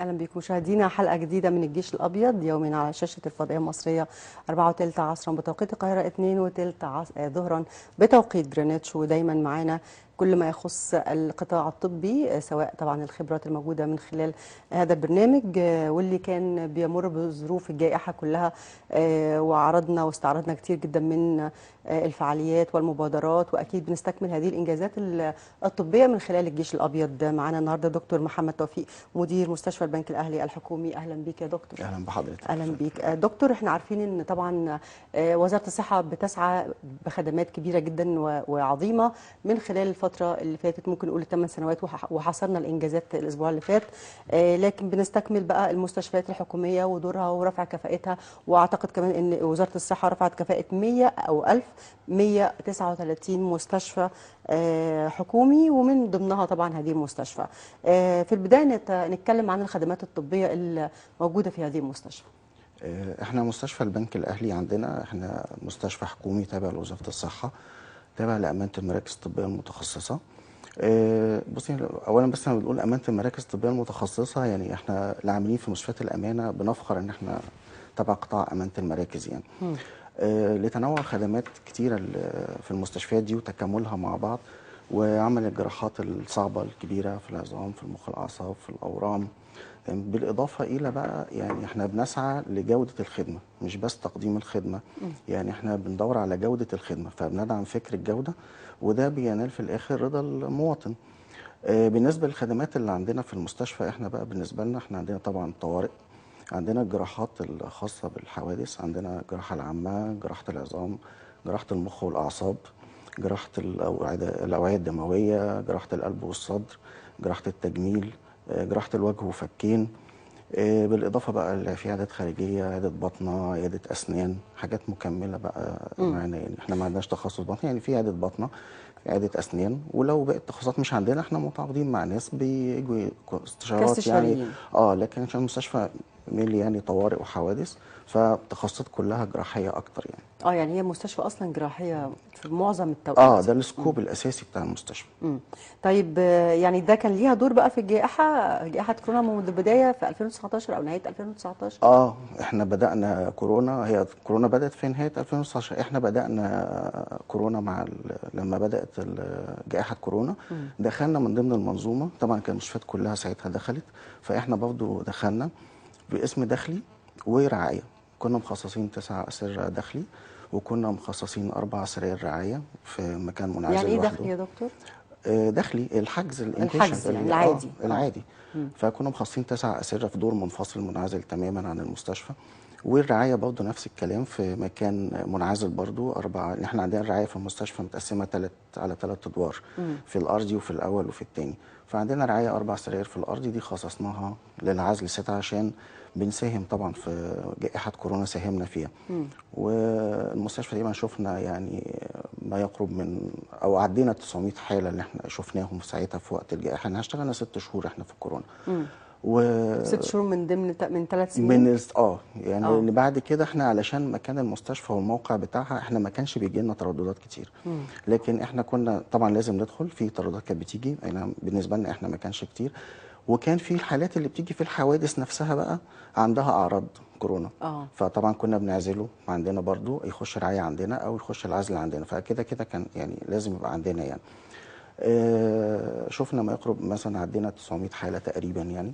اهلا بكم مشاهدينا حلقه جديده من الجيش الابيض يومنا على شاشه الفضائيه المصريه 4:03 عصرا بتوقيت القاهره 2:03 ظهرا بتوقيت جرينتش. ودايما معانا كل ما يخص القطاع الطبي، سواء طبعا الخبرات الموجوده من خلال هذا البرنامج واللي كان بيمر بظروف الجائحه كلها. وعرضنا واستعرضنا كتير جدا من الفعاليات والمبادرات، واكيد بنستكمل هذه الانجازات الطبيه من خلال الجيش الابيض. معانا النهارده دكتور محمد توفيق، مدير مستشفى البنك الاهلي الحكومي. اهلا بيك يا دكتور. اهلا بحضرتك. اهلا بيك دكتور. احنا عارفين ان طبعا وزاره الصحه بتسعى بخدمات كبيره جدا وعظيمه من خلال الفتره اللي فاتت، ممكن نقول 8 سنوات، وحصلنا الانجازات الاسبوع اللي فات. لكن بنستكمل بقى المستشفيات الحكوميه ودورها ورفع كفاءتها. واعتقد كمان ان وزاره الصحه رفعت كفاءه 100 او 1139 مستشفى حكومي، ومن ضمنها طبعا هذه المستشفى. في البدايه نتكلم عن الخدمات الطبيه اللي موجوده في هذه المستشفى. احنا مستشفى البنك الاهلي عندنا احنا مستشفى حكومي تابع لوزاره الصحه، تابع لامانه المراكز الطبيه المتخصصه. بصي، اولا بس لما بنقول امانه المراكز الطبيه المتخصصه يعني احنا العاملين في مستشفيات الامانه بنفخر ان احنا تبع قطاع امانه المراكز يعني. لتنوع خدمات كتيره في المستشفيات دي وتكاملها مع بعض، وعمل الجراحات الصعبه الكبيره في العظام، في المخ، الاعصاب، في الاورام. بالإضافة إلى بقى يعني احنا بنسعى لجودة الخدمة، مش بس تقديم الخدمة. يعني احنا بندور على جودة الخدمة، فبندعم فكر الجودة، وده بينال في الآخر رضا المواطن. بالنسبة للخدمات اللي عندنا في المستشفى، احنا بقى بالنسبة لنا احنا عندنا طبعا طوارئ، عندنا الجراحات الخاصة بالحوادث، عندنا الجراحة العامة، جراحة العظام، جراحة المخ والأعصاب، جراحة الأوعية الدموية، جراحة القلب والصدر، جراحة التجميل، جراحة الوجه وفكين. بالإضافة بقى في عيادات خارجية، عيادة باطنة، عيادة أسنان، حاجات مكملة بقى معانا. يعني احنا ما عندناش تخصص باطنة، يعني في عيادة باطنة، عيادة أسنان، ولو بقت التخصصات مش عندنا احنا متعاقدين مع ناس بيجوا استشارات يعني. كاستشاريين. لكن عشان المستشفى مينلي يعني طوارئ وحوادث، فالتخصصات كلها جراحية أكتر يعني. يعني هي مستشفى اصلا جراحيه في معظم التوقيت. ده السكوب الأساسي بتاع المستشفى. طيب، يعني ده كان ليها دور بقى في جائحه كورونا منذ البدايه في 2019 او نهايه 2019. احنا بدأنا كورونا، هي كورونا بدأت في نهاية 2019. احنا بدأنا كورونا لما بدأت جائحة كورونا. دخلنا من ضمن المنظومة، طبعا كان المستشفيات كلها ساعتها دخلت، فاحنا برضه دخلنا باسم داخلي ورعاية. كنا مخصصين 9 أسرة داخلي، وكنا مخصصين 4 سراير رعاية في مكان يعني منعزل ايه لوحده. داخلي يا دكتور؟ داخلي الحجز الحجز الانبيشنت يعني العادي. العادي. مم. فكنا مخصصين 9 أسرة في دور منفصل منعزل تماما عن المستشفى. والرعاية برضه نفس الكلام في مكان منعزل برضه 4. احنا عندنا الرعاية في المستشفى متقسمة على 3 أدوار، في الأرضي وفي الأول وفي الثاني. فعندنا رعاية 4 سراير في الأرضي، دي خصصناها للعزل 6 عشان بنساهم طبعا في جائحة كورونا، ساهمنا فيها. والمستشفى دي ما شفنا يعني ما يقرب من او عدينا 900 حاله اللي احنا شفناهم في ساعتها في وقت الجائحه. احنا اشتغلنا 6 شهور احنا في الكورونا. و 6 شهور من ضمن من 3 سنين. يعني اه اللي بعد كده احنا علشان مكان المستشفى والموقع بتاعها احنا ما كانش بيجي لنا ترددات كتير. لكن احنا كنا طبعا لازم ندخل في ترددات كانت بتيجي، احنا بالنسبه لنا احنا ما كانش كتير. وكان في الحالات اللي بتيجي في الحوادث نفسها بقى عندها اعراض كورونا. اه فطبعا كنا بنعزله عندنا برضو، يخش رعايه عندنا او يخش العزل عندنا، فكده كده كان يعني لازم يبقى عندنا يعني. شفنا ما يقرب مثلا عدينا 900 حاله تقريبا يعني.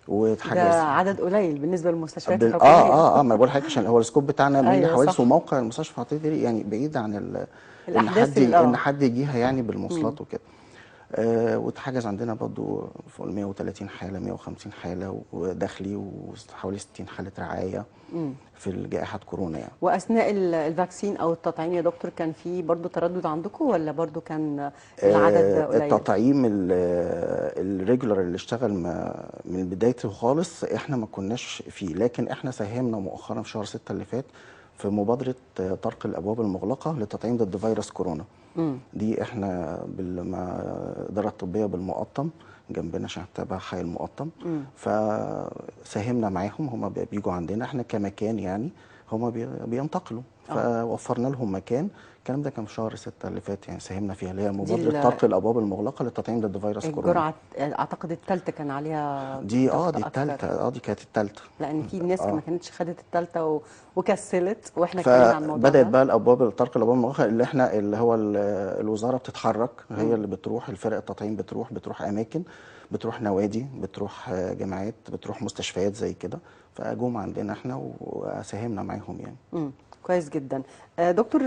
ده واتحجز عدد قليل بالنسبه للمستشفيات الحكوميه. ما انا بقول لحضرتك عشان هو السكوب بتاعنا مينلي ايوه حوادث، صح. وموقع المستشفى عطيتي يعني بعيد عن ان الاحداث حد يجيها يعني بالمواصلات وكده. واتحجز عندنا برضه فوق ال 130 حاله، 150 حاله وداخلي، وحوالي 60 حاله رعايه في جائحه كورونا يعني. واثناء الفاكسين او التطعيم يا دكتور، كان في برضو تردد عندكم ولا برضو كان العدد قليل؟ التطعيم الريجولار اللي اشتغل من بدايته خالص احنا ما كناش فيه، لكن احنا ساهمنا مؤخرا في شهر 6 اللي فات في مبادره طرق الابواب المغلقه للتطعيم ضد فيروس كورونا. دي احنا مع الاداره الطبيه بالمقطم جنبنا عشان تبع حي المقطم. فساهمنا معاهم، هم بيجوا عندنا احنا كمكان يعني، هم بينتقلوا، فوفرنا لهم مكان الكلام ده كان في شهر 6 اللي فات، يعني ساهمنا فيها، اللي هي دي مبادره طرق الابواب المغلقه للتطعيم ضد فيروس كورونا. الجرعه اعتقد الثالثه كان عليها دي ضغط دي اكتر، الثالثه، دي كانت الثالثه. لان في ناس ما كانتش خدت الثالثه وكسلت، واحنا اتكلمنا عن الموضوع فبدات ده. بقى الابواب طرق الابواب المغلقه، اللي احنا اللي هو الوزاره بتتحرك، هي اللي بتروح، الفرق التطعيم بتروح اماكن، بتروح نوادي، بتروح جامعات، بتروح مستشفيات زي كده، فجم عندنا احنا وساهمنا معاهم يعني. كويس جدا. دكتور،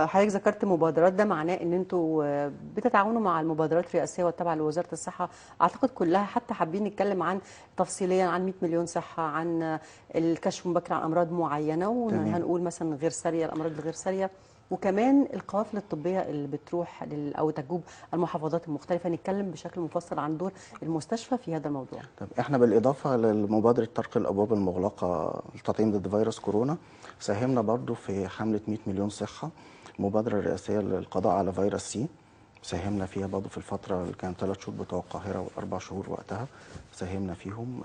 حضرتك ذكرت مبادرات، ده معناه ان انتوا بتتعاونوا مع المبادرات الرئاسيه والتابعه لوزاره الصحه، اعتقد كلها، حتى حابين نتكلم عن تفصيليا عن 100 مليون صحه، عن الكشف المبكر عن امراض معينه، تمام. وهنقول مثلا غير ساريه، الامراض الغير ساريه، وكمان القوافل الطبيه اللي بتروح او تجوب المحافظات المختلفه. نتكلم بشكل مفصل عن دور المستشفى في هذا الموضوع. طب احنا بالاضافه لمبادره طرق الابواب المغلقه للتطعيم ضد فيروس كورونا، ساهمنا برضو في حمله 100 مليون صحه، مبادره رئاسيه للقضاء على فيروس سي، ساهمنا فيها برضو في الفتره اللي كانت 3 شهور بتوع القاهره و4 شهور وقتها، ساهمنا فيهم.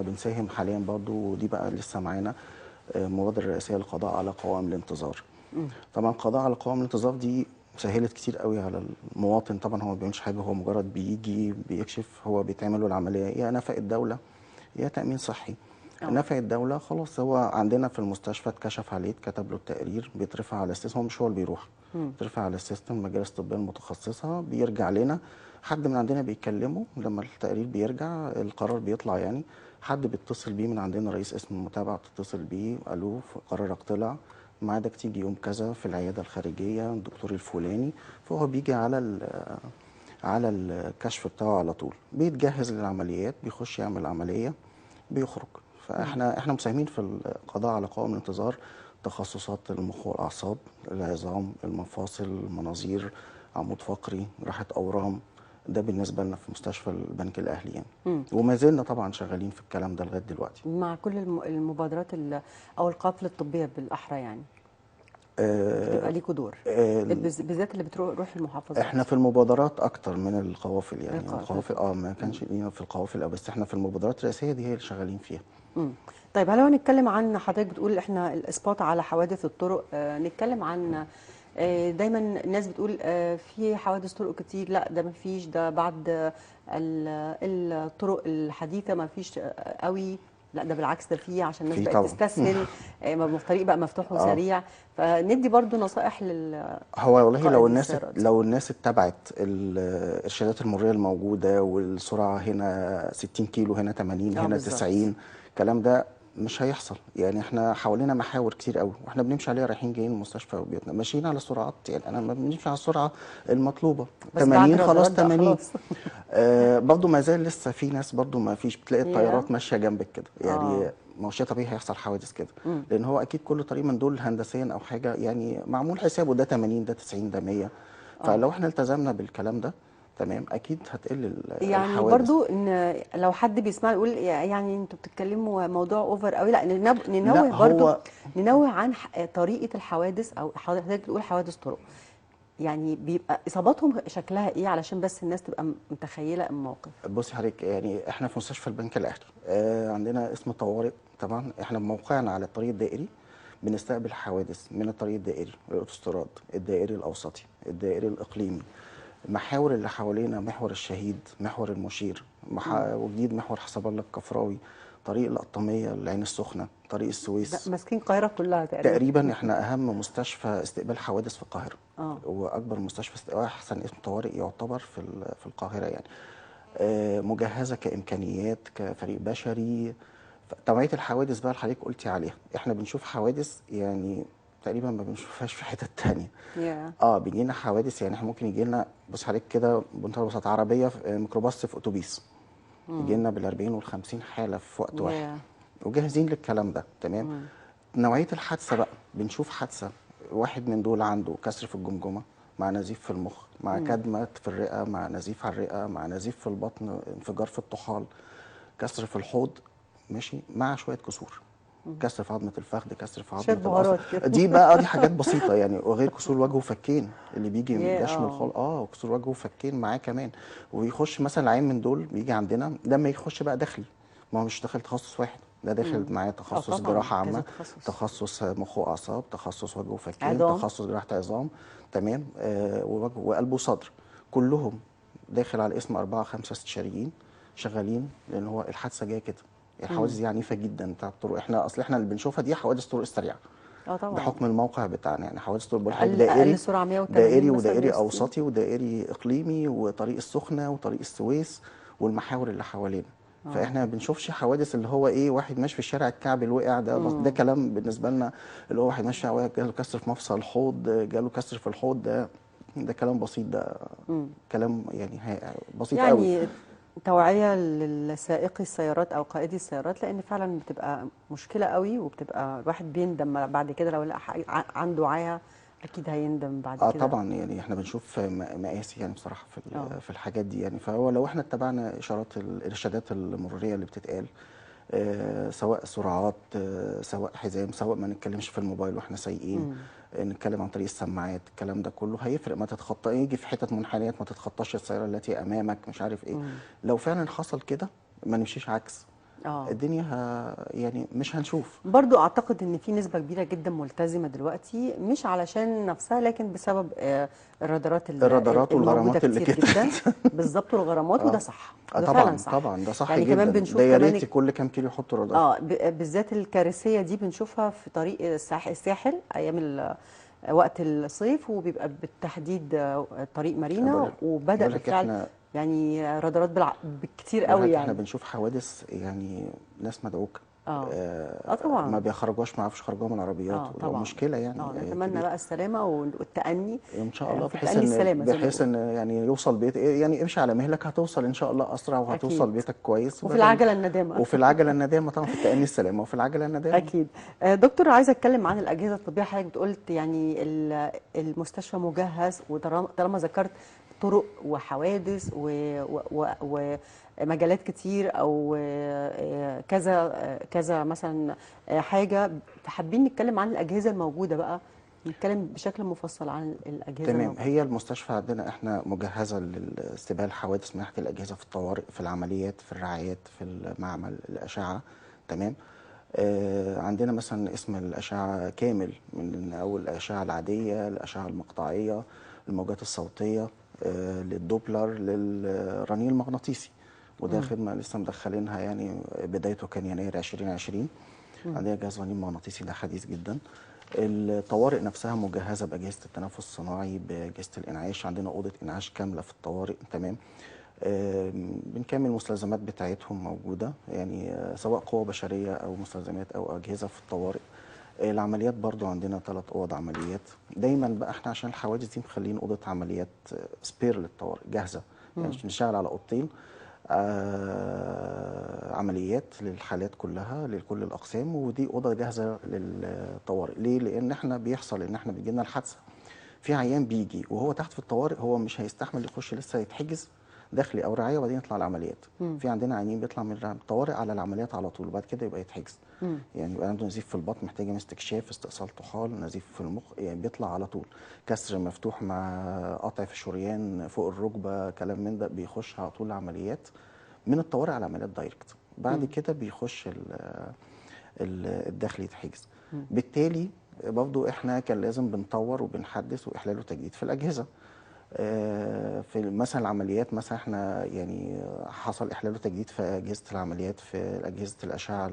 بنساهم حاليا برضو، ودي بقى لسه معانا، مبادره رئاسيه للقضاء على قوائم الانتظار. طبعا القضاء على قوائم الانتظار دي سهلت كتير قوي على المواطن. طبعا هو ما بيعملش حاجه، هو مجرد بيجي بيكشف، هو بيتعمل له العمليه، يا نفقه الدوله يا تامين صحي. نفقه الدوله خلاص، هو عندنا في المستشفى اتكشف عليه، اتكتب له التقرير، بيترفع على السيستم، هو مش هو اللي بيروح، بيترفع على السيستم، المجالس الطبيه المتخصصه بيرجع لنا، حد من عندنا بيكلمه لما التقرير بيرجع، القرار بيطلع يعني، حد بيتصل بيه من عندنا، رئيس قسم المتابعه بتتصل بيه، الو قرارك طلع، ميعادك تيجي يوم كذا في العياده الخارجيه الدكتور الفلاني، فهو بيجي على الكشف بتاعه على طول، بيتجهز للعمليات، بيخش يعمل عمليه، بيخرج. فاحنا مساهمين في القضاء على قوائم الانتظار، تخصصات المخ والاعصاب، العظام، المفاصل، المناظير، عمود فقري، راحه اورام، ده بالنسبه لنا في مستشفى البنك الاهلي يعني. وما زلنا طبعا شغالين في الكلام ده لغايه دلوقتي مع كل المبادرات او القافله الطبيه بالاحرى يعني، بتبقى ليكوا دور، بالذات اللي بتروح المحافظات. احنا في المبادرات اكتر من القوافل يعني. القوافل ما كانش لينا في القوافل، بس احنا في المبادرات الرئاسيه دي هي اللي شغالين فيها. طيب، هل لو هنتكلم عن، حضرتك بتقول احنا الاسقاط على حوادث الطرق، نتكلم عن دايما الناس بتقول في حوادث طرق كتير، لا ده ما فيش، ده بعد الطرق الحديثه ما فيش قوي، لا ده بالعكس، ده فيه عشان الناس في بقت طبعا. تستسهل، الطريق بقى مفتوح وسريع، فندي برضو نصائح هو والله السيارات. لو الناس اتبعت الارشادات المروريه الموجوده، والسرعه هنا 60 كيلو، هنا 80، هنا بالظبط. 90، الكلام ده مش هيحصل يعني. احنا حوالينا محاور كتير قوي، واحنا بنمشي عليها رايحين جايين المستشفى وبيتنا، ماشيين على سرعات، يعني انا ما بنمشي على السرعه المطلوبه، بس بعد 80 خلاص، الرادارات بقى 80. خلاص. برضو ما زال لسه في ناس، برضو ما فيش، بتلاقي الطيارات يا ماشيه جنبك كده يعني. ما هو شيء طبيعي هيحصل حوادث كده، لان هو اكيد كل طريق من دول هندسيا او حاجه يعني معمول حسابه، ده 80، ده 90، ده 100. فلو احنا التزمنا بالكلام ده تمام، اكيد هتقل يعني الحوادث. برضو ان لو حد بيسمع يقول يعني انتوا بتتكلموا موضوع اوفر قوي، لا ننوه لا برضو، هو ننوه عن طريقه الحوادث، او حضرتك بتقول حوادث طرق، يعني بيبقى اصاباتهم شكلها ايه، علشان بس الناس تبقى متخيله الموقف. بصي حضرتك، يعني احنا في مستشفى البنك الاهلي عندنا اسم طوارئ. طبعا احنا بموقعنا على الطريق الدائري بنستقبل حوادث من الطريق الدائري، الاوتوستراد، الدائري الاوسطي، الدائري الاقليمي، المحاور اللي حوالينا، محور الشهيد، محور المشير، وجديد محور حسب الله الكفراوي، طريق القطاميه، العين السخنه، طريق السويس. ماسكين القاهره كلها تقريبا. تقريبا احنا اهم مستشفى استقبال حوادث في القاهره، واكبر مستشفى احسن اسم طوارئ يعتبر في القاهره يعني. مجهزه كامكانيات، كفريق بشري. توعيه الحوادث بقى اللي حضرتك قلتي عليها، احنا بنشوف حوادث يعني تقريبا ما بنشوفهاش في حتت تانية. بيجي لنا حوادث، يعني احنا ممكن يجي لنا، بص حضرتك كده بمنتهى البساطه، عربيه في ميكروباص في اتوبيس، يجي لنا بال40 وال50 حاله في وقت واحد، وجاهزين للكلام ده تمام. نوعيه الحادثه بقى، بنشوف حادثه واحد من دول عنده كسر في الجمجمه، مع نزيف في المخ، مع كدمه في الرئه، مع نزيف على الرئه، مع نزيف في البطن، انفجار في الطحال، كسر في الحوض، ماشي، مع شويه كسور، كسر في عظمه الفخذ، كسر في عظمه القصر، دي بقى دي حاجات بسيطه يعني. وغير كسور وجه وفكين اللي بيجي من دشم الخلق، وكسور وجه وفكين معاه كمان. ويخش مثلا العين من دول بيجي عندنا لما يخش بقى داخلي، ما هو مش داخل تخصص واحد، ده داخل معاه تخصص طبعا جراحه كذا عامه، تخصص. تخصص مخ واعصاب، تخصص وجه وفكين، عظام. تخصص جراحه عظام، تمام، ووجه وقلب وصدر، كلهم داخل على اسم 4 5 استشاريين شغالين، لان هو الحادثه جايه كده. الحوادث دي عنيفه جدا بتاع الطرق، احنا اللي بنشوفها دي حوادث طرق السريعه اه طبعا. بحكم الموقع بتاعنا، يعني حوادث طرق بقول لحضرتك اقل دائري، سرعه 180 دائري مثلا، ودائري 160. اوسطي ودائري اقليمي وطريق السخنه وطريق السويس والمحاور اللي حوالينا. اه. فاحنا ما بنشوفش حوادث اللي هو ايه واحد ماشي في الشارع الكعب الوقع ده، ده كلام بالنسبه لنا، اللي هو واحد ماشي في الشارع جاله كسر في مفصل الحوض، جاله كسر في الحوض، ده كلام بسيط، ده كلام يعني بسيط قوي. يعني توعية لسائقي السيارات أو قائدي السيارات، لأن فعلا بتبقى مشكلة قوي، وبتبقى الواحد بيندم بعد كده لو لقى عنده عاهة، أكيد هيندم بعد اه كده. طبعا، يعني احنا بنشوف مقاسي يعني بصراحه في اه. في الحاجات دي يعني. فهو لو احنا اتبعنا اشارات الارشادات المروريه اللي بتتقال، سواء سرعات، سواء حزام، سواء ما نتكلمش في الموبايل واحنا سايقين، نتكلم عن طريق السماعات، الكلام ده كله هيفرق. ما تتخطى، يجي في حتت منحنيات ما تتخطاش السياره التي امامك، مش عارف ايه. لو فعلا حصل كده ما نمشيش عكس اه. الدنيا، يعني مش هنشوف. برضو أعتقد إن في نسبة كبيرة جدا ملتزمة دلوقتي، مش علشان نفسها لكن بسبب الرادارات الرادارات الموجودة والغرامات اللي كتير كترت. جدا. بالظبط، والغرامات، وده اه صح، اه وده فعلا طبعا صح. طبعا، ده صح يعني كمان جدا، ده بنشوف يا كمان ريت كل كام كيلو يحطوا رادار. اه بالذات الكارثيه دي بنشوفها في طريق الساحل ايام وقت الصيف، وبيبقى بالتحديد طريق مارينا، وبدأ بقول لك بالفعل احنا يعني رادارات بالكتير بقول قوي لك احنا يعني. بنشوف حوادث يعني ناس مدعوكه، اه. اه ما طبعا. بيخرجوش، ما عرفش يخرجوها من العربيات، اه ودي طبعا. مشكله اه يعني نتمنى كبيره. بقى السلامه والتأني، ان شاء الله، في بحيث تأني ان السلامه زي ما بيقولوا. يعني يوصل بيت، يعني امشي على مهلك، هتوصل ان شاء الله اسرع، وهتوصل اكيد. بيتك كويس وفي بدل. العجله الندامه. وفي العجله الندامه طبعا، في التأني السلامه وفي العجله الندامه. أكيد. دكتور، عايزة أتكلم عن الأجهزة الطبية. حضرتك قلت يعني المستشفى مجهز، وطالما ذكرت طرق وحوادث ومجالات كتير، أو كذا كذا مثلا حاجة، فحابين نتكلم عن الأجهزة الموجودة بقى، نتكلم بشكل مفصل عن الأجهزة تمام، الموجودة. هي المستشفى عندنا احنا مجهزه لاستقبال حوادث من ناحيه الاجهزه في الطوارئ، في العمليات، في الرعايات، في المعمل، الاشعه، تمام. عندنا مثلا اسم الاشعه كامل، من اول الاشعه العاديه، الاشعه المقطعيه، الموجات الصوتيه، للدوبلر، للرنين المغناطيسي. وده خدمه لسه مدخلينها، يعني بدايته كان يناير 2020. عندنا جهاز رنين مغناطيسي ده حديث جدا. الطوارئ نفسها مجهزه باجهزه التنفس الصناعي، باجهزه الانعاش، عندنا اوضه انعاش كامله في الطوارئ، تمام. بنكمل المستلزمات بتاعتهم موجوده، يعني سواء قوة بشريه او مستلزمات او اجهزه في الطوارئ. العمليات برضو عندنا 3 اوض عمليات. دايما بقى احنا عشان الحوادث دي مخلين اوضه عمليات سبير للطوارئ جاهزه، يعني بنشتغل على اوضتين عمليات للحالات كلها، لكل الاقسام، ودي اوضه جاهزه للطوارئ. ليه؟ لان احنا بيحصل ان احنا بتجيلنا الحادثه، في عيان بيجي وهو تحت في الطوارئ، هو مش هيستحمل يخش لسه يتحجز داخلي او رعايه وبعدين يطلع العمليات. في عندنا عيانين بيطلع من الطوارئ على العمليات على طول، وبعد كده يبقى يتحجز. يعني يبقى عنده نزيف في البطن محتاج استكشاف، استئصال طحال، نزيف في المخ، يعني بيطلع على طول. كسر مفتوح مع قطع في الشريان فوق الركبه، كلام من ده، بيخش على طول العمليات من الطوارئ على العمليات دايركت. بعد كده بيخش الداخلي يتحجز. بالتالي برضو احنا كان لازم بنطور وبنحدث واحلال وتجديد في الاجهزه. في مثلا العمليات، مثلا احنا يعني حصل احلال وتجديد في اجهزه العمليات، في اجهزه الاشعه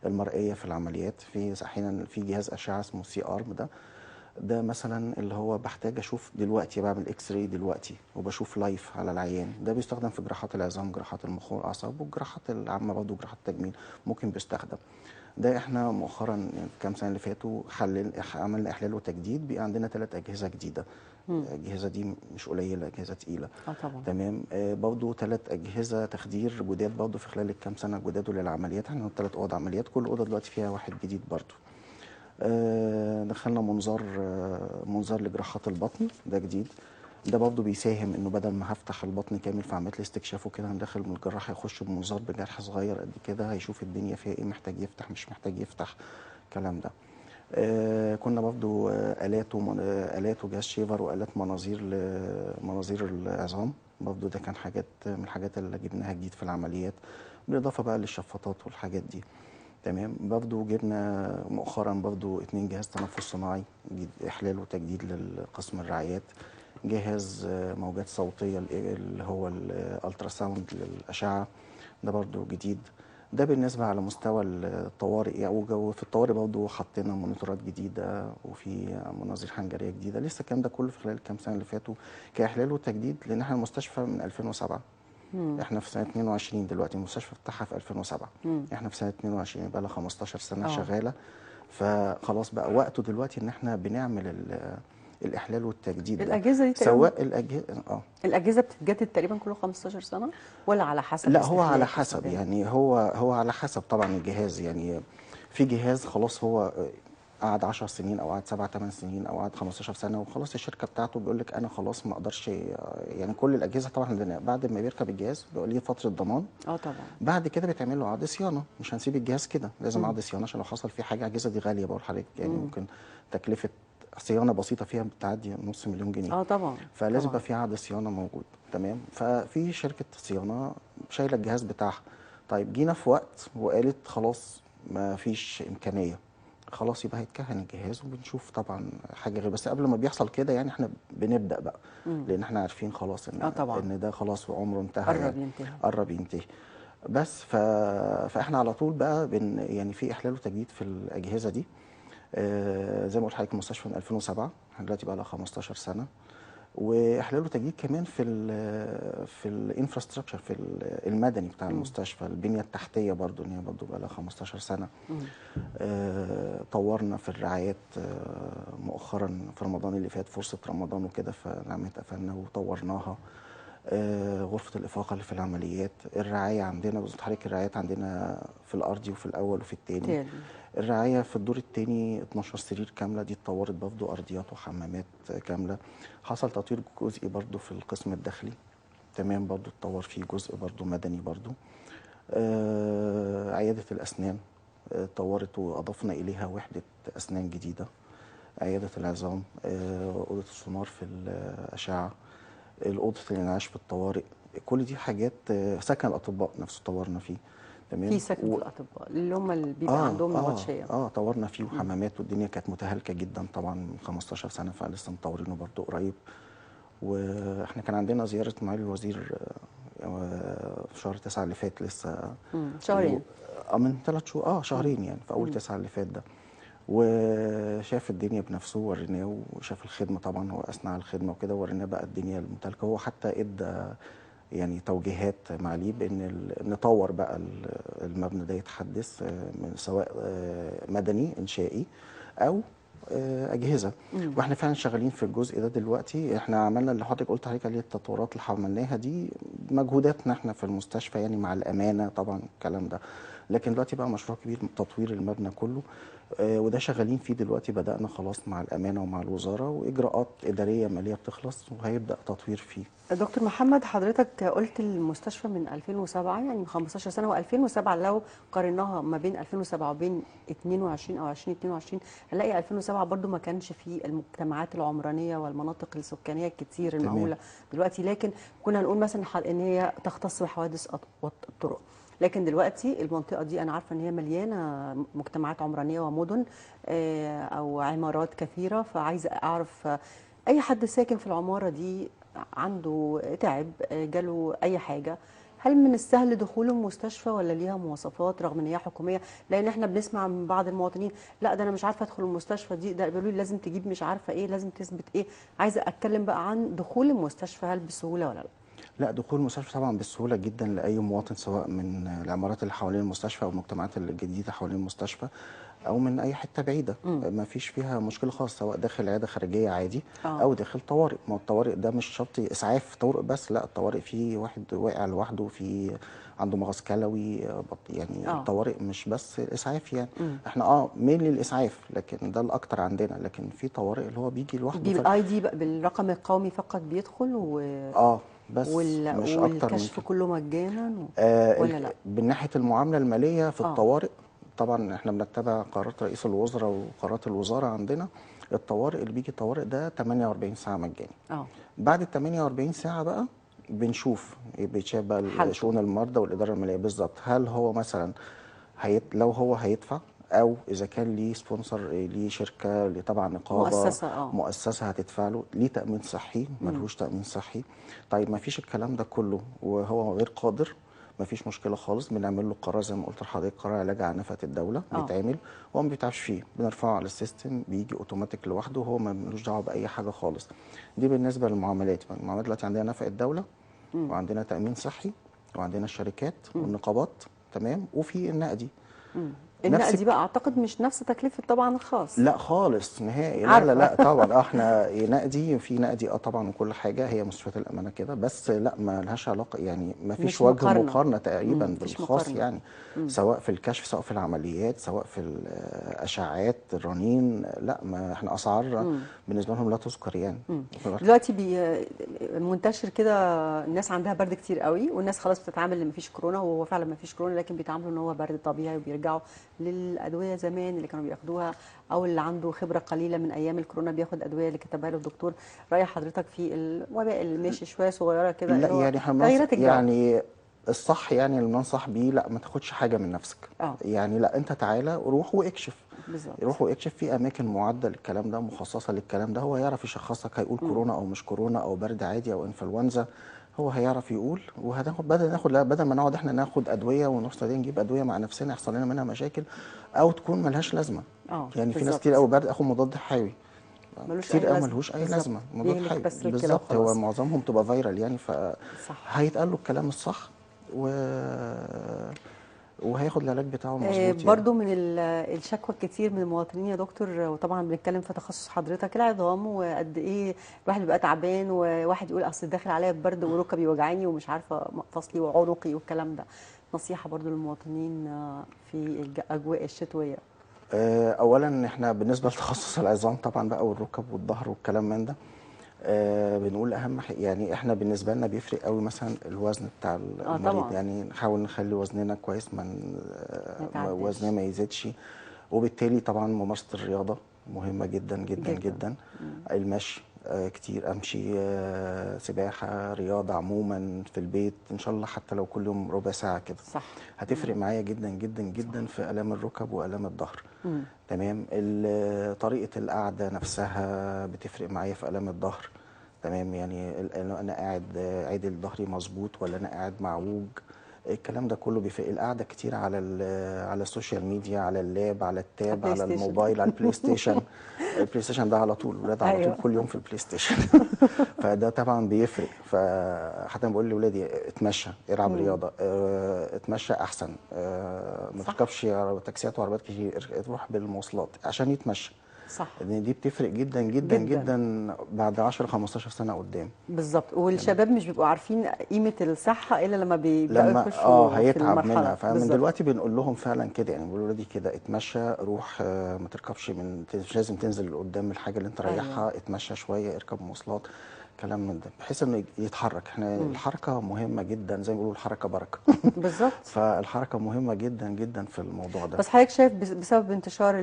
المرئيه في العمليات. في احيانا في جهاز اشعه اسمه سي ارم، ده مثلا اللي هو بحتاج اشوف دلوقتي، بعمل اكس راي دلوقتي وبشوف لايف على العيان. ده بيستخدم في جراحات العظام، جراحات المخ والاعصاب، والجراحات العامه برضه، جراحات التجميل ممكن بيستخدم. ده احنا مؤخرا يعني في كام سنه اللي فاتوا عملنا احلال وتجديد، بقى عندنا 3 اجهزه جديده. الاجهزه دي مش قليله، اجهزه تقيله. اه طبعا. تمام. برضو 3 اجهزه تخدير جداد برضو في خلال الكام سنه الجداد للعمليات. احنا 3 اوض عمليات، كل اوضه دلوقتي فيها واحد جديد برضو. دخلنا منظار لجراحات البطن، ده جديد. ده برضه بيساهم انه بدل ما هفتح البطن كامل في عمليه الاستكشاف وكده، هندخل من الجراح يخش بمنظار بجرح صغير قد كده، هيشوف الدنيا فيها ايه، محتاج يفتح مش محتاج يفتح، الكلام ده. كنا برضو آلات وجهاز شيفر وآلات مناظير العظام. برضو ده كان حاجات من الحاجات اللي جبناها جديد في العمليات، بالإضافة بقى للشفاطات والحاجات دي. تمام. برضو جبنا مؤخرا برضو 2 جهاز تنفس صناعي احلال وتجديد للقسم الرعايات، جهاز موجات صوتيه اللي هو الالترا ساوند للاشعه، ده برضو جديد. ده بالنسبه على مستوى الطوارئ يعني. وفي الطوارئ برضو حطينا مونيتورات جديده وفي مناظير حنجريه جديده. لسه الكلام ده كله في خلال الكام سنه اللي فاتوا كاحلال وتجديد، لان احنا المستشفى من 2007. احنا في سنه 22 دلوقتي، المستشفى فتحها في 2007. احنا في سنه 22 بقى لها 15 سنه شغاله. فخلاص بقى وقته دلوقتي ان احنا بنعمل الاحلال والتجديد ده. الاجهزه دي تقريبا، سواء الاجهزه الاجهزه بتتجدد تقريبا كل 15 سنه ولا على حسب لا، هو على استهلاك حسب استخدام؟ يعني، هو على حسب طبعا الجهاز يعني. في جهاز خلاص هو قعد 10 سنين او قعد 7 8 سنين او قعد 15 سنه، وخلاص الشركه بتاعته بيقول لك انا خلاص ما اقدرش يعني. كل الاجهزه طبعا عندنا بعد ما بيركب الجهاز بيبقى ليه فتره ضمان. طبعا. بعد كده بيتعمل له عقد صيانه، مش هنسيب الجهاز كده، لازم عقد صيانه عشان لو حصل فيه حاجه. الاجهزه دي غاليه بقول لحضرتك يعني، ممكن تكلفه صيانه بسيطه فيها بتعدي نص مليون جنيه. طبعا. فلازم طبعا. يبقى في عقد صيانه موجود. تمام. ففي شركه صيانه شايله الجهاز بتاعها. طيب جينا في وقت وقالت خلاص ما فيش امكانيه، خلاص يبقى هيتكهن الجهاز وبنشوف طبعا حاجه غير. بس قبل ما بيحصل كده يعني احنا بنبدا بقى، لان احنا عارفين خلاص طبعا ان ده خلاص عمره انتهى قرب يعني، ينتهي. قرب ينتهي. بس فاحنا على طول بقى يعني في احلال وتجديد في الاجهزه دي. زي ما قلت لحضرتك المستشفى من 2007، احنا دلوقتي بقى لها 15 سنه. واحلال وتجديد كمان في الانفراستراكشر، في المدني بتاع المستشفى، البنيه التحتيه برضو ان هي برضو بقى لها 15 سنه. طورنا في الرعايات مؤخرا في رمضان اللي فات، فرصه رمضان وكده، فنعمت قفلنا وطورناها. غرفه الافاقه اللي في العمليات، الرعايه عندنا بالظبط حضرتك، الرعايات عندنا في الارضي وفي الاول وفي الثاني. تاني. الرعاية في الدور الثاني 12 سرير كاملة، دي اتطورت برضه أرضيات وحمامات كاملة. حصل تطوير جزئي برضه في القسم الداخلي. تمام. برضه اتطور فيه جزء برضه مدني برضه. عيادة الأسنان اتطورت وأضفنا إليها وحدة أسنان جديدة. عيادة العظام، أوضة السونار في الأشعة، أوضة الإنعاش في الطوارئ. كل دي حاجات. سكن الأطباء نفسه طورنا فيه. تمام. في سكن في الاطباء اللي بيبقى عندهم نبطشيه. طورنا فيه وحمامات، والدنيا كانت متهالكه جدا طبعا من 15 سنه، فلسه مطورينه برضه قريب. واحنا كان عندنا زياره معالي الوزير في شهر 9 اللي فات لسه. شهرين. من 3 شهور، شهرين يعني، في اول 9 اللي فات ده. وشاف الدنيا بنفسه وريناه، وشاف الخدمه طبعا، هو اثنى على الخدمه وكده، وريناه بقى الدنيا المتهالكه. هو حتى ادى يعني توجيهات معاليه بان نطور بقى المبنى ده يتحدث، من سواء مدني انشائي او اجهزه. واحنا فعلا شغالين في الجزء ده دلوقتي. احنا عملنا اللي حضرتك قلت عليه التطورات اللي عملناها دي مجهوداتنا احنا في المستشفى يعني، مع الامانه طبعا الكلام ده. لكن دلوقتي بقى مشروع كبير تطوير المبنى كله. وده شغالين فيه دلوقتي، بدأنا خلاص مع الأمانة ومع الوزارة، وإجراءات إدارية مالية بتخلص وهيبدأ تطوير فيه. دكتور محمد، حضرتك قلت المستشفى من 2007 يعني من 15 سنه، و2007 لو قارناها ما بين 2007 وبين 22 او 2022 هنلاقي 2007 برضو ما كانش فيه المجتمعات العمرانيه والمناطق السكانيه الكتير المهوله دلوقتي، لكن كنا نقول مثلا ان هي تختص بحوادث الطرق. لكن دلوقتي المنطقه دي انا عارفه ان هي مليانه مجتمعات عمرانيه ومدن او عمارات كثيره، فعايزه اعرف اي حد ساكن في العماره دي عنده تعب جاله اي حاجه، هل من السهل دخوله المستشفى ولا ليها مواصفات رغم ان هي حكوميه؟ لان احنا بنسمع من بعض المواطنين لا ده انا مش عارفه ادخل المستشفى دي، ده بيقولوا لي لازم تجيب مش عارفه ايه، لازم تثبت ايه. عايزه اتكلم بقى عن دخول المستشفى، هل بسهوله ولا لا؟ لا، دخول المستشفى طبعا بسهوله جدا لاي مواطن، سواء من العمارات اللي حوالين المستشفى او المجتمعات الجديده حوالين المستشفى، او من اي حته بعيده. ما فيش فيها مشكله خالص، سواء داخل عياده خارجيه عادي او داخل طوارئ. ما هو الطوارئ ده مش شرط اسعاف طوارئ بس، لا، الطوارئ فيه واحد واقع لوحده، في عنده مغص كلوي يعني الطوارئ مش بس الاسعاف يعني. احنا مين للاسعاف، لكن ده الاكتر عندنا. لكن في طوارئ اللي هو بيجي لوحده بالاي دي بقى بالرقم القومي فقط بيدخل بس مش اكتر من والكشف كده. كله مجانا ولا لا؟ من ناحيه المعامله الماليه في الطوارئ، طبعا احنا بنتبع قرارات رئيس الوزراء وقرارات الوزاره عندنا. الطوارئ اللي بيجي طوارئ ده 48 ساعه مجاني. بعد ال 48 ساعه بقى بنشوف بيتشاف بقى شؤون المرضى والاداره الماليه بالظبط، هل هو مثلا لو هو هيدفع، او اذا كان ليه سبونسر، ليه شركه، ليه طبعا نقابه، مؤسسه هتدفع له، ليه تامين صحي، ملهوش تامين صحي. طيب ما فيش الكلام ده كله وهو غير قادر، ما فيش مشكله خالص، بنعمل له قرار زي ما قلت لحضرتك، قرار علاج عنفه الدوله بيتعمل، هو ما بيتعبش فيه، بنرفعه على السيستم بيجي اوتوماتيك لوحده، وهو ملوش دعوه باي حاجه خالص. دي بالنسبه للمعاملات. المعاملات دلوقتي عندنا نفقه الدوله، وعندنا تامين صحي، وعندنا الشركات والنقابات، تمام، وفي النقدي. النقدي بقى اعتقد مش نفس تكلفه طبعا الخاص. لا خالص نهائي، لا لا لا طبعا. احنا نقدي، في نقدي طبعا وكل حاجه، هي مستشفيات الامانه كده، بس لا ما لهاش علاقه يعني، ما فيش وجه مقارنه تقريبا بالخاص يعني. سواء في الكشف، سواء في العمليات، سواء في الاشعاعات، الرنين، لا ما احنا اسعار بالنسبه لهم لا تذكر يعني. دلوقتي منتشر كده، الناس عندها برد كتير قوي، والناس خلاص بتتعامل ان مفيش كورونا، وهو فعلا مفيش كورونا، لكن بيتعاملوا ان هو برد طبيعي، وبيرجعوا للادويه زمان اللي كانوا بياخدوها، او اللي عنده خبره قليله من ايام الكورونا بياخد ادويه اللي كتبها له الدكتور. راي حضرتك في الوباء اللي ماشي شويه صغيره كده، لا يعني تغييرات الجو يعني الصح يعني اللي ننصح بيه، لا ما تاخدش حاجه من نفسك. يعني لا، انت تعالى روح واكشف. بالظبط. روح واكشف في اماكن معده للكلام ده، مخصصه للكلام ده، هو يعرف يشخصك، هيقول كورونا او مش كورونا، او برد عادي او انفلونزا، هو هيعرف يقول. وهناخد بدل ما نقعد احنا ناخد ادويه ونروح نجيب ادويه مع نفسنا يحصل لنا منها مشاكل، او تكون ملهاش لازمه. يعني في ناس كتير قوي برد اخد مضاد حيوي كتير قوي ملهوش اي لازمه، مضاد حيوي بالظبط، هو معظمهم تبقى فيرال يعني، هيتقال له الكلام الصح وهياخد العلاج بتاعه المظبوط. برضو من الشكوى الكتير من المواطنين يا دكتور، وطبعا بنتكلم في تخصص حضرتك العظام، وقد ايه الواحد بيبقى تعبان، وواحد يقول اصل داخل عليا برد وركبي وجعاني ومش عارفه مفاصلي وعنقي والكلام ده. نصيحه برضو للمواطنين في الاجواء الشتويه. اولا احنا بالنسبه لتخصص العظام طبعا بقى، والركب والظهر والكلام من ده، بنقول اهم حاجه يعني احنا بالنسبه لنا بيفرق قوي مثلا الوزن بتاع المريض. يعني نحاول نخلي وزننا كويس، وزننا ما يزيدش. وبالتالي طبعا ممارسه الرياضه مهمه جدا جدا جدا. المشي كتير، امشي، سباحه، رياضه عموما في البيت ان شاء الله، حتى لو كل يوم ربع ساعه كده هتفرق معايا جدا جدا جدا في الام الركب والام الظهر. تمام. طريقه القعده نفسها بتفرق معايا في الام الظهر. تمام. يعني انا قاعد عدل ظهري مظبوط، ولا انا قاعد معوج، الكلام ده كله بيفرق. القعده كتير على السوشيال ميديا، على اللاب، على التاب، على الموبايل، على البلاي ستيشن. البلاي ستيشن ده على طول، الولاد على طول كل يوم في البلاي ستيشن. فده طبعا بيفرق. فحتى بقول لاولادي اتمشى، العب رياضه، اتمشى احسن، ما تركبش تاكسيات وعربيات كتير، تروح بالمواصلات عشان يتمشى. صح. لان دي بتفرق جدا جدا جدا بعد 10 15 سنه قدام. بالظبط. والشباب مش بيبقوا عارفين قيمه الصحه الا لما بيبداوا يخشوا هيتعب منها. فمن دلوقتي بنقول لهم فعلا كده، يعني بنقول لاولادي كده اتمشى، روح، ما تركبش مش لازم تنزل قدام الحاجه اللي انت رايحها. اتمشى شويه، اركب مواصلات، كلام من ده، بحيث انه يتحرك. احنا الحركه مهمه جدا، زي ما بيقولوا الحركه بركه. بالظبط. فالحركه مهمه جدا جدا في الموضوع ده. بس حضرتك شايف بسبب انتشار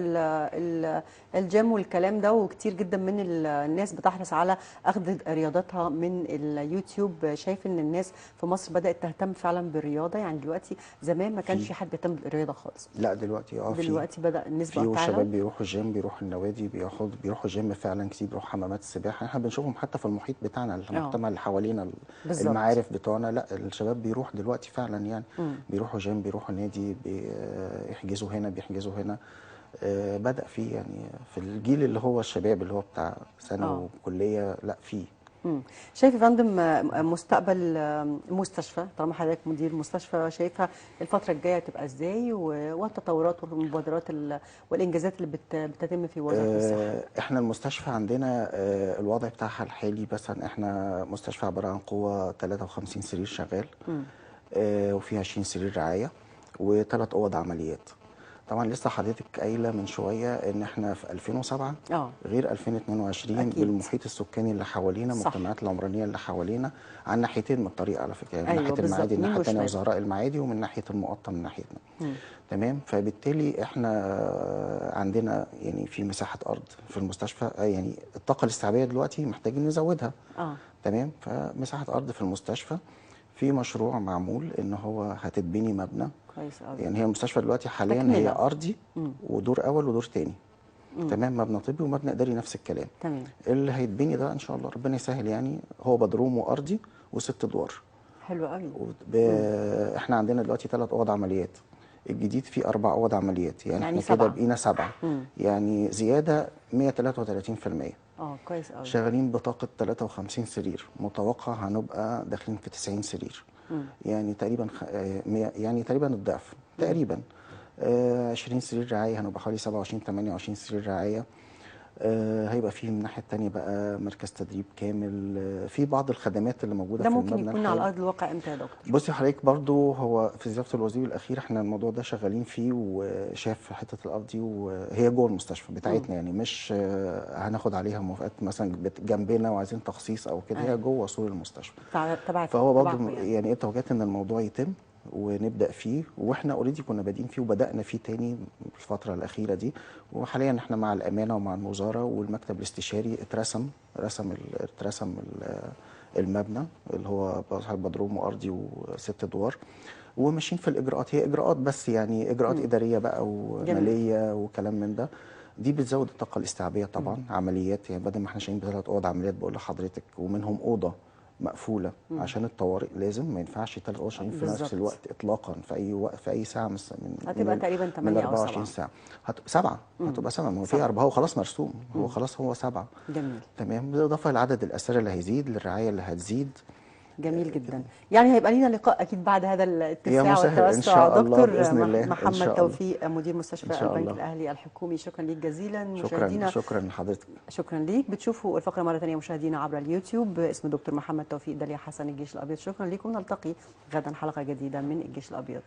الجيم والكلام ده، وكتير جدا من الناس بتحرص على اخذ رياضتها من اليوتيوب، شايف ان الناس في مصر بدات تهتم فعلا بالرياضه؟ يعني دلوقتي زمان ما كانش في حد بيهتم بالرياضه خالص. لا دلوقتي دلوقتي بدا النسبه في شباب بيروحوا الجيم، بيروحوا النوادي، بيروحوا الجيم فعلا كتير، بيروحوا حمامات السباحه. احنا بنشوفهم حتى في المحيط بتاعنا، المجتمع اللي حوالينا، المعارف بتوعنا. لا الشباب بيروح دلوقتي فعلا يعني. بيروحوا جيم، بيروحوا نادي، بيحجزوا هنا، بيحجزوا هنا. بدأ فيه يعني في الجيل اللي هو الشباب اللي هو بتاع ثانوي وكليه، لا فيه. شايف يا فندم مستقبل المستشفى، طالما حضرتك مدير مستشفى، شايفها الفتره الجايه تبقى ازاي، والتطورات والمبادرات والانجازات اللي بتتم في وزاره الصحه؟ احنا المستشفى عندنا الوضع بتاعها الحالي، بس احنا مستشفى عباره عن قوه 53 سرير شغال، وفيها 20 سرير رعايه، وثلاث اوض عمليات. طبعا لسه حضرتك قايله من شويه ان احنا في 2007 غير 2022 أكيد. بالمحيط السكاني اللي حوالينا، المجتمعات العمرانيه اللي حوالينا، عن ناحيتين من الطريق على فكره، يعني من ناحيه المعادي الناحيه الثانيه وزهراء المعادي، ومن ناحيه المقطم من ناحيتنا. تمام. فبالتالي احنا عندنا يعني في مساحه ارض في المستشفى، يعني الطاقه الاستيعابيه دلوقتي محتاجين نزودها. تمام. فمساحه ارض في المستشفى في مشروع معمول ان هو هتتبني مبنى. كويس قوي. يعني هي المستشفى دلوقتي حاليا هي تكملة. ارضي ودور اول ودور تاني. تمام، مبنى طبي ومبنى اداري نفس الكلام. تمام. اللي هيتبني ده ان شاء الله ربنا يسهل، يعني هو بدروم وارضي وست ادوار. حلو قوي. احنا عندنا دلوقتي 3 اوض عمليات، الجديد فيه 4 اوض عمليات، يعني يعني احنا كده 7. بقينا 7. يعني زياده 133%. كويس قوي. شغالين بطاقه 53 سرير، متوقع هنبقى داخلين في 90 سرير. يعني تقريبا يعني تقريبا الضعف تقريبا. 20 سرير رعايه هنبقى حوالي 27 28 سرير رعايه. هيبقى فيه من الناحيه الثانيه بقى مركز تدريب كامل. في بعض الخدمات اللي موجوده ده في ممكن المبنى يكون الحالي. على ارض الواقع امتى يا دكتور؟ بصي حضرتك، برضو هو في زياره الوزير الاخير احنا الموضوع ده شغالين فيه، وشاف حته الارض دي، وهي جوه المستشفى بتاعتنا، يعني مش هناخد عليها موافقات مثلا جنبنا وعايزين تخصيص او كده. هي جوه سور المستشفى. تبعكم فهو برضو يعني. يعني ايه توجهت ان الموضوع يتم ونبدا فيه، واحنا اوريدي كنا بادئين فيه وبدانا فيه تاني الفتره الاخيره دي. وحاليا احنا مع الامانه ومع الوزاره والمكتب الاستشاري اترسم المبنى اللي هو بدروم وارضي وست ادوار، وماشيين في الاجراءات. هي اجراءات بس، يعني اجراءات اداريه بقى جميل. وماليه وكلام من ده. دي بتزود الطاقه الاستيعابيه طبعا. عمليات يعني بدل ما احنا شايلين ب3 اوض عمليات بقول لحضرتك، ومنهم اوضه مقفوله عشان الطوارئ، لازم ما ينفعش 3 اوض شغالين في نفس بالظبط. الوقت اطلاقا في اي وقت في اي ساعه هتبقى تقريبا من 8 أو 24 7. ساعه. 7 هتبقى 7. ما هو في 7. 4 هو خلاص مرسوم. هو خلاص هو 7. جميل. تمام، بالاضافه لعدد الاسرة اللي هيزيد، للرعايه اللي هتزيد. جميل جدا. يعني هيبقى لينا لقاء اكيد بعد هذا يا الاتساع مسهل ان والتوسع. شاء الله دكتور باذن الله، ان محمد شاء الله. توفيق، مدير ان مستشفى شاء البنك الله. الاهلي الحكومي، شكرا ليك جزيلا. شكرا مشاهدينا شكرا لحضرتك. شكرا ليك. بتشوفوا الفقره مره ثانيه مشاهدينا عبر اليوتيوب. اسم دكتور محمد توفيق داليا حسن، الجيش الابيض. شكرا لكم، نلتقي غدا حلقه جديده من الجيش الابيض.